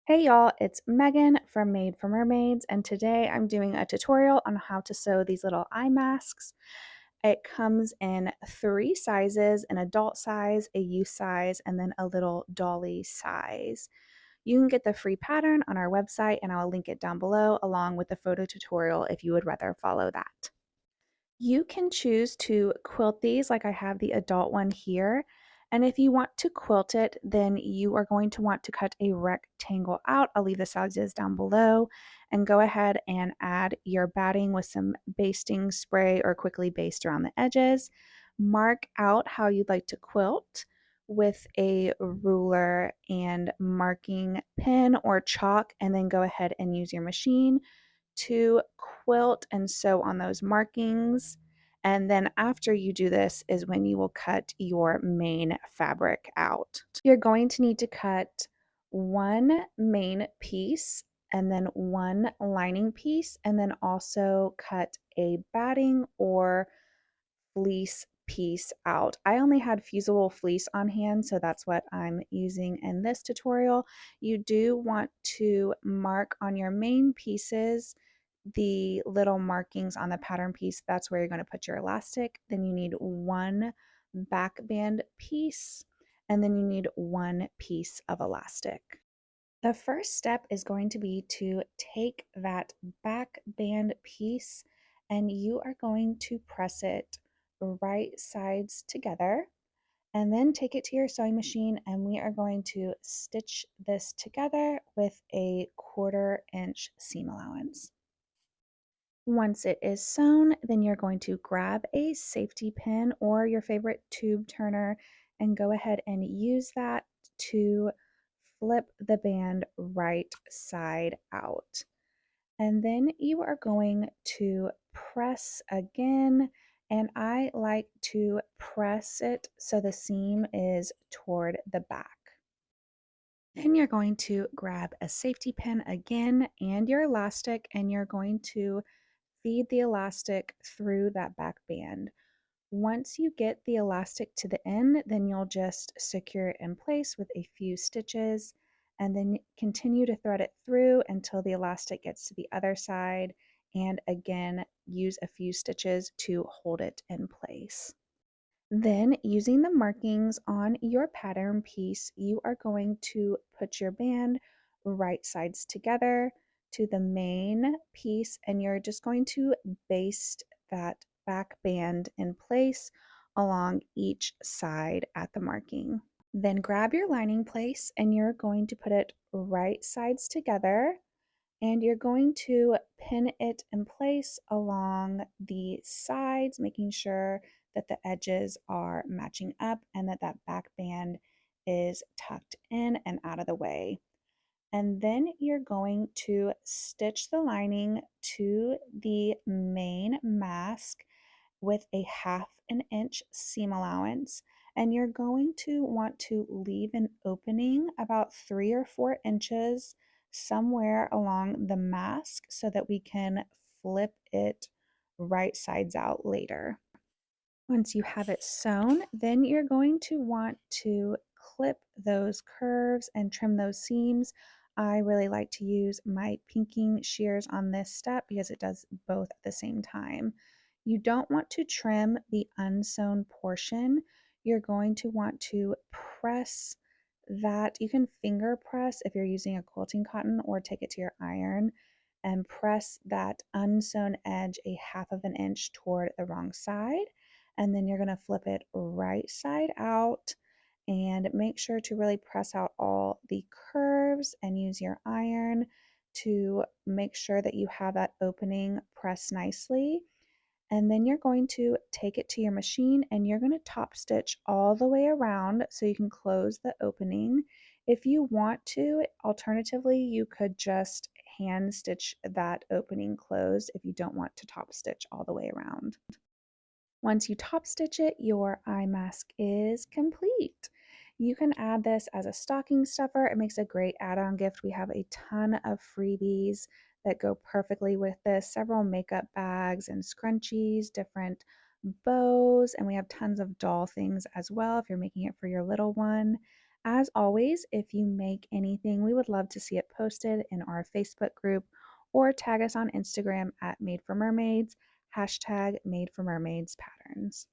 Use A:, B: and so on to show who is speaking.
A: Hey y'all, it's Megan from Made for Mermaids, and today I'm doing a tutorial on how to sew these little eye masks. It comes in three sizes: an adult size, a youth size, and then a little dolly size. You can get the free pattern on our website, and I'll link it down below along with the photo tutorial if you would rather follow that. You can choose to quilt these like I have the adult one here. And if you want to quilt it, then you are going to want to cut a rectangle out. I'll leave the sizes down below and go ahead and add your batting with some basting spray or quickly baste around the edges. Mark out how you'd like to quilt with a ruler and marking pen or chalk, and then go ahead and use your machine to quilt and sew on those markings. And then after you do this is when you will cut your main fabric out. You're going to need to cut one main piece and then one lining piece, and then also cut a batting or fleece piece out. I only had fusible fleece on hand, so that's what I'm using in this tutorial. You do want to mark on your main pieces the little markings on the pattern piece. That's where you're going to put your elastic. Then you need one back band piece, and then you need one piece of elastic. The first step is going to be to take that back band piece and you are going to press it right sides together, and then take it to your sewing machine, and we are going to stitch this together with a 1/4 inch seam allowance. Once it is sewn, then you're going to grab a safety pin or your favorite tube turner and go ahead and use that to flip the band right side out. And then you are going to press again, and I like to press it so the seam is toward the back. Then you're going to grab a safety pin again and your elastic, and you're going to feed the elastic through that back band. Once you get the elastic to the end, then you'll just secure it in place with a few stitches, and then continue to thread it through until the elastic gets to the other side, and again use a few stitches to hold it in place. Then, using the markings on your pattern piece, you are going to put your band right sides together to the main piece, and you're just going to baste that back band in place along each side at the marking. Then grab your lining place and you're going to put it right sides together, and you're going to pin it in place along the sides, making sure that the edges are matching up and that that back band is tucked in and out of the way. And then you're going to stitch the lining to the main mask with a 1/2 inch seam allowance, and you're going to want to leave an opening about 3 or 4 inches somewhere along the mask so that we can flip it right sides out later. Once you have it sewn, then you're going to want to clip those curves and trim those seams. I really like to use my pinking shears on this step because it does both at the same time. You don't want to trim the unsewn portion. You're going to want to press that. You can finger press if you're using a quilting cotton, or take it to your iron and press that unsewn edge a 1/2 inch toward the wrong side, and then you're going to flip it right side out and make sure to really press out all the curves and use your iron to make sure that you have that opening pressed nicely. And then you're going to take it to your machine and you're going to top stitch all the way around so you can close the opening. If you want to, alternatively, you could just hand stitch that opening closed if you don't want to top stitch all the way around. Once you top stitch it, your eye mask is complete. You can add this as a stocking stuffer. It makes a great add-on gift. We have a ton of freebies that go perfectly with this, several makeup bags and scrunchies, different bows, and we have tons of doll things as well if you're making it for your little one. As always, if you make anything, we would love to see it posted in our Facebook group or tag us on Instagram at Made for Mermaids, hashtag Made for Mermaids Patterns.